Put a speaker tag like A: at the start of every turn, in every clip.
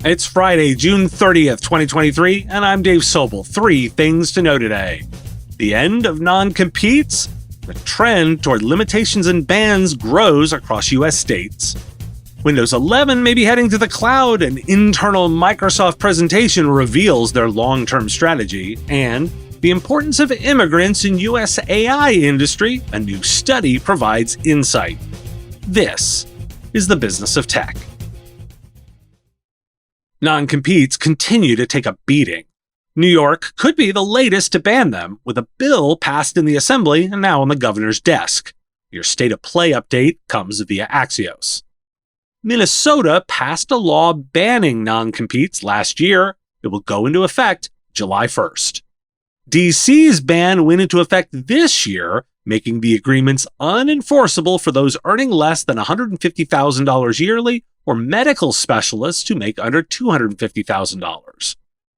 A: It's Friday, June 30th, 2023, and I'm Dave Sobel. 3 things to know today. The end of non-competes, the trend toward limitations and bans grows across U.S. states. Windows 11 may be heading to the cloud, an internal Microsoft presentation reveals their long-term strategy, and the importance of immigrants in U.S. AI industry, a new study provides insight. This is the business of tech. Non-competes continue to take a beating. New York could be the latest to ban them, with a bill passed in the Assembly and now on the governor's desk. Your state of play update comes via Axios. Minnesota passed a law banning non-competes last year. It will go into effect July 1st. DC's ban went into effect this year, making the agreements unenforceable for those earning less than $150,000 yearly or medical specialists who make under $250,000.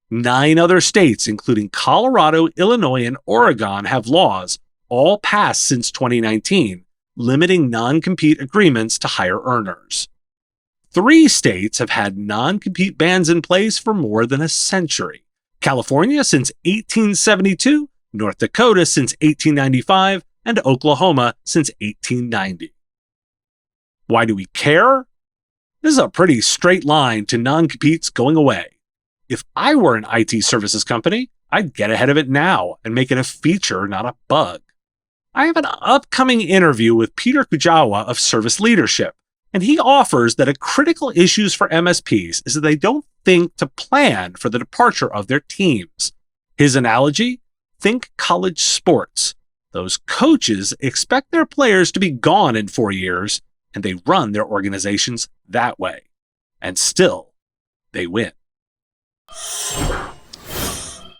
A: 9 other states, including Colorado, Illinois, and Oregon, have laws, all passed since 2019, limiting non-compete agreements to higher earners. 3 states have had non-compete bans in place for more than a century. California since 1872, North Dakota since 1895, and Oklahoma since 1890. Why do we care? This is a pretty straight line to non-competes going away. If I were an IT services company, I'd get ahead of it now and make it a feature, not a bug. I have an upcoming interview with Peter Kujawa of Service Leadership, and he offers that a critical issue for MSPs is that they don't think to plan for the departure of their teams. His analogy? Think college sports. Those coaches expect their players to be gone in 4 years, and they run their organizations that way. And still, they win.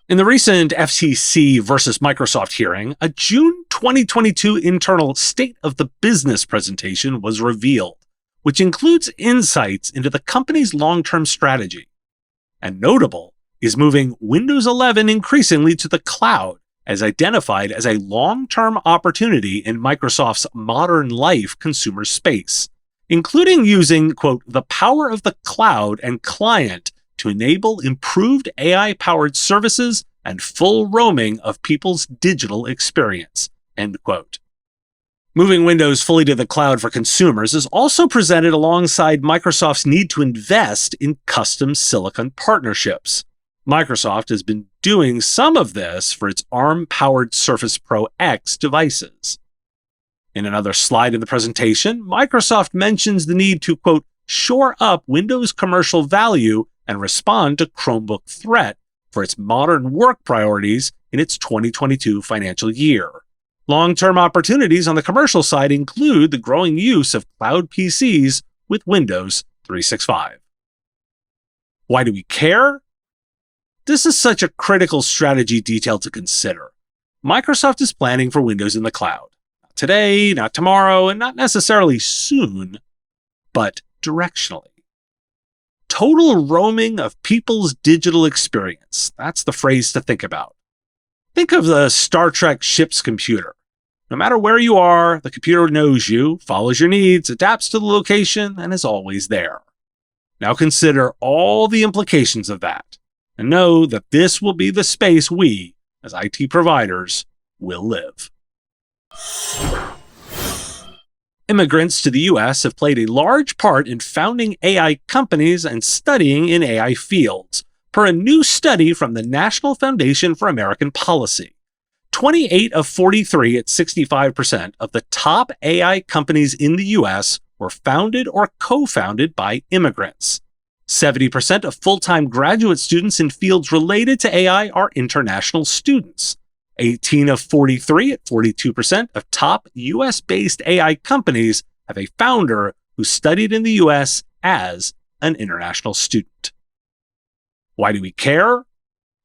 A: In the recent FCC versus Microsoft hearing, a June 2022 internal State of the Business presentation was revealed, which includes insights into the company's long-term strategy. And notable is moving Windows 11 increasingly to the cloud, as identified as a long-term opportunity in Microsoft's modern life consumer space, including using, quote, the power of the cloud and client to enable improved AI-powered services and full roaming of people's digital experience, end quote. Moving Windows fully to the cloud for consumers is also presented alongside Microsoft's need to invest in custom silicon partnerships. Microsoft has been doing some of this for its ARM-powered Surface Pro X devices. In another slide in the presentation, Microsoft mentions the need to, quote, shore up Windows commercial value and respond to Chromebook threat for its modern work priorities in its 2022 financial year. Long-term opportunities on the commercial side include the growing use of cloud PCs with Windows 365. Why do we care? This is such a critical strategy detail to consider. Microsoft is planning for Windows in the cloud. Not today, not tomorrow, and not necessarily soon, but directionally. Total roaming of people's digital experience. That's the phrase to think about. Think of the Star Trek ship's computer. No matter where you are, the computer knows you, follows your needs, adapts to the location, and is always there. Now consider all the implications of that, and know that this will be the space we, as IT providers, will live. Immigrants to the U.S. have played a large part in founding AI companies and studying in AI fields, per a new study from the National Foundation for American Policy. 28 of 43 at 65% of the top AI companies in the U.S. were founded or co-founded by immigrants. 70% of full-time graduate students in fields related to AI are international students. 18 of 43 at 42% of top U.S.-based AI companies have a founder who studied in the U.S. as an international student. Why do we care?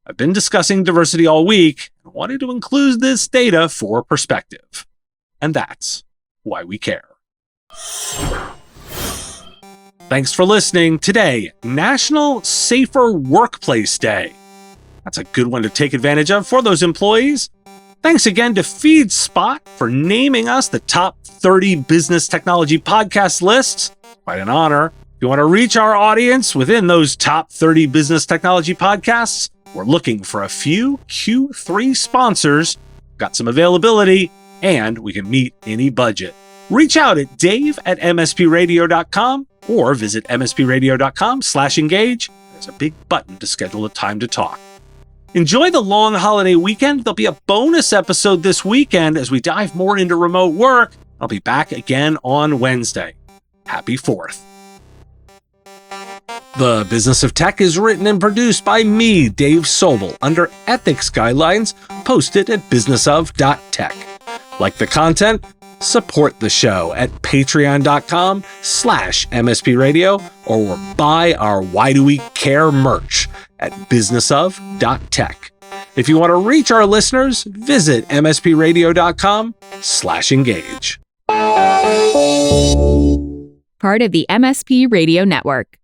A: I've been discussing diversity all week and wanted to include this data for perspective. And that's why we care. Thanks for listening. Today, National Safer Workplace Day. That's a good one to take advantage of for those employees. Thanks again to FeedSpot for naming us the top 30 business technology podcast lists. Quite an honor. If you want to reach our audience within those top 30 business technology podcasts, we're looking for a few Q3 sponsors. Got some availability, and we can meet any budget. Reach out at dave@mspradio.com or visit mspradio.com/engage. There's a big button to schedule a time to talk. Enjoy the long holiday weekend. There'll be a bonus episode this weekend as we dive more into remote work. I'll be back again on Wednesday. Happy 4th. The Business of Tech is written and produced by me, Dave Sobel, under ethics guidelines posted at businessof.tech. Like the content? Support the show at patreon.com/MSPradio or buy our Why Do We Care merch at businessof.tech. If you want to reach our listeners, visit mspradio.com/engage.
B: Part of the MSP Radio Network.